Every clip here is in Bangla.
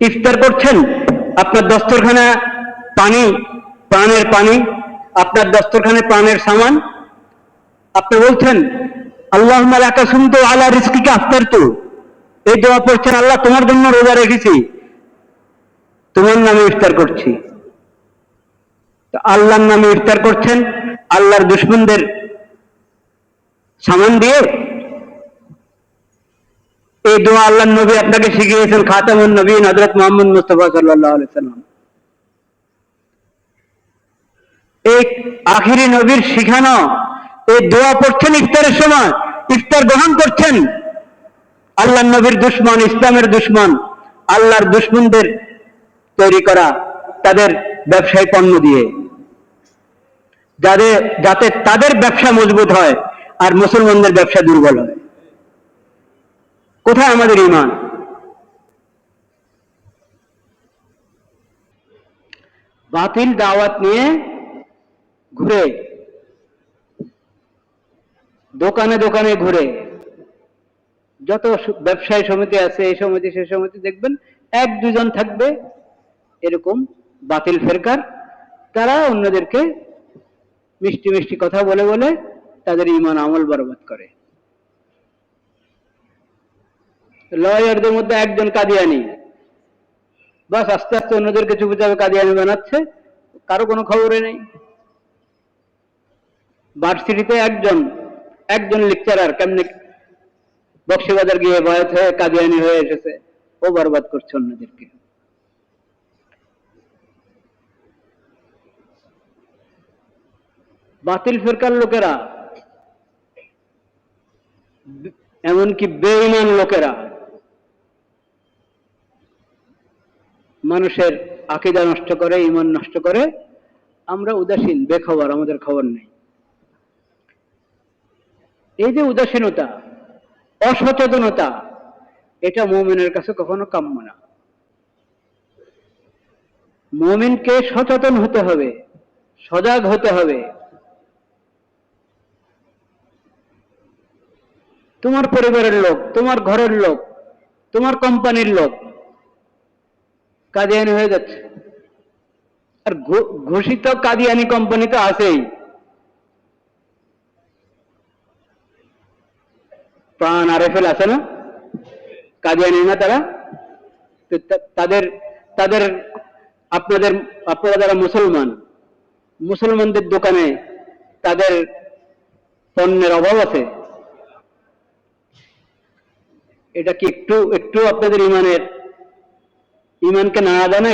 ইফতার করছেন, আপনার দস্তরখানা পানি, প্রাণের পানি, আপনার দস্তরখানে প্রাণের সামান, আপনি বলছেন আল্লাহুম্মা লাকা সুমতু আলা রিজকিকা আফতারতু, এই দোয়া পড়ছেন, আল্লাহ তোমার জন্য রোজা রেখেছি, তোমার নামে ইফতার করছি। তো আল্লাহর নামে ইফতার করছেন, আল্লাহর দুশমনদের সামান দিয়ে। এই দোয়া আল্লাহর নবী আপনাকে শিখিয়েছেন, খাতামুন নবীন হযরত মুহাম্মদ মুস্তাফা সাল্লাল্লাহু আলাইহি সাল্লাম। এই আখিরি নবীর শিখানো এই দোয়া পড়ছেন ইফতারের সময়, ইফতার গ্রহণ করছেন আল্লাহর নবীর দুশমন, ইসলামের দুশমন, আল্লাহর দুশমনদের তৈরি করা তাদের ব্যবসায়ী পণ্য দিয়ে, যাতে তাদের ব্যবসা মজবুত হয় আর মুসলমানদের ব্যবসা দুর্বল হয়। কোথায় আমাদের ঈমান? বাতিল দাওয়াত নিয়ে ঘুরে, দোকানে দোকানে ঘুরে, যত ব্যবসায়ী সমিতি আছে, এই সমিতি সেই সমিতি, দেখবেন এক দুজন থাকবে এরকম বাতিল ফেরকার, তারা অন্যদেরকে মিষ্টি মিষ্টি কথা বলে বলে তাদের ঈমান আমল বরবাদ করে। লয়ারদের মধ্যে একজন কাদিয়ানি, বাস আস্তে আস্তে অন্যদেরকে চুপিচাপে কাদিয়ানি বানাচ্ছে, কারো কোনো খবরে নেই। ভার্সিটিতে একজন লেকচারার কেমনে বক্সিবাজার গিয়ে বয়াত হয়ে কাদিয়ানি হয়ে এসেছে, ও বরবাদ করছে অন্যদেরকে। বাতিল ফিরকার লোকেরা, এমনকি বেঈমান লোকেরা মানুষের আকীদা নষ্ট করে, ঈমান নষ্ট করে। আমরা উদাসীন, বেখবর, আমাদের খবর নেই। এই যে উদাসীনতা, অসচেতনতা, এটা মুমিনের কাছে কখনো কাম্য না। মুমিনকে সচেতন হতে হবে, সজাগ হতে হবে। তোমার পরিবারের লোক, তোমার ঘরের লোক, তোমার কোম্পানির লোক কাদিয়ানি হয়ে যাচ্ছে, আর ঘোষিত কাদিয়ানি কোম্পানি তো আছেই। প্রাণ আরএফএল আছে না, কাদিয়ানি না তারা? তাদের আপনারা যারা মুসলমানদের দোকানে তাদের পণ্যের অভাব আছে? এটা কি একটু আপনাদের ঈমানকে নাড়া দেয় না?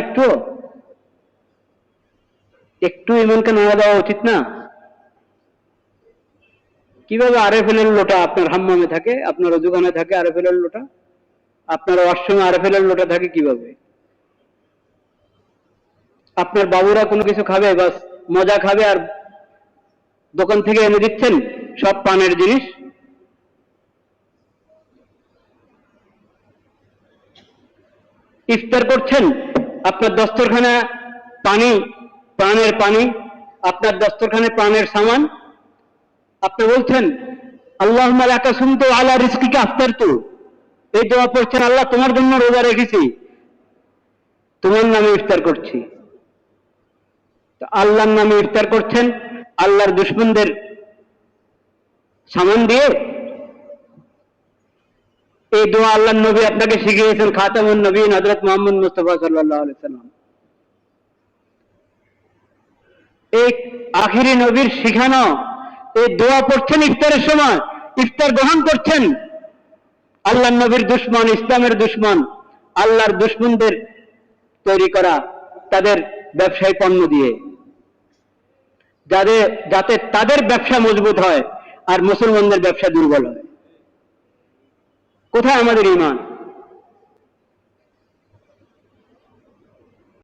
একটু ঈমানকে নাড়া দেওয়া উচিত না? কিভাবে আরএফএল এর লোটা আপনার হাম্মামে থাকে, আপনার দোকানে থাকে আরএফএল এর লোটা, আপনার ওয়াশরুমে আরএফএল এর লোটা থাকে কিভাবে? আপনার বাবুরা কোনো কিছু খাবে, বাস মজা খাবে, আর দোকান থেকে এনে দিচ্ছেন সব পানের জিনিস। ইফতার করছেন, আপনার দস্তরখানা পানি, প্রাণের পানি, আপনার দস্তরখানে প্রাণের সামান, আপনি বলছেন আল্লাহুম্মা লাকা সুমতু আলা রিজকিকা আফতারতু, এই দোয়া পড়ছেন, আল্লাহ তোমার জন্য রোজা রেখেছি, তোমার নামে ইফতার করছি। তো আল্লাহর নামে ইফতার করছেন আল্লাহর দুশমনদের সামান দিয়ে। এই দোয়া আল্লাহর নবী আপনাকে শিখিয়েছেন, খাতামুন নবীন হযরত মুহাম্মদ মুস্তাফা সাল্লাল্লাহু আলাইহি সাল্লাম। এই আখিরি নবীর শিখানো এই দোয়া পড়ছেন ইফতারের সময়, ইফতার গ্রহণ করছেন আল্লাহর নবীর দুশমন, ইসলামের দুশমন, আল্লাহর দুশমনদের তৈরি করা তাদের ব্যবসায়ী পণ্য দিয়ে, যাতে তাদের ব্যবসা মজবুত হয় আর মুসলমানদের ব্যবসা দুর্বল হয়। কোথায় আমাদের ঈমান?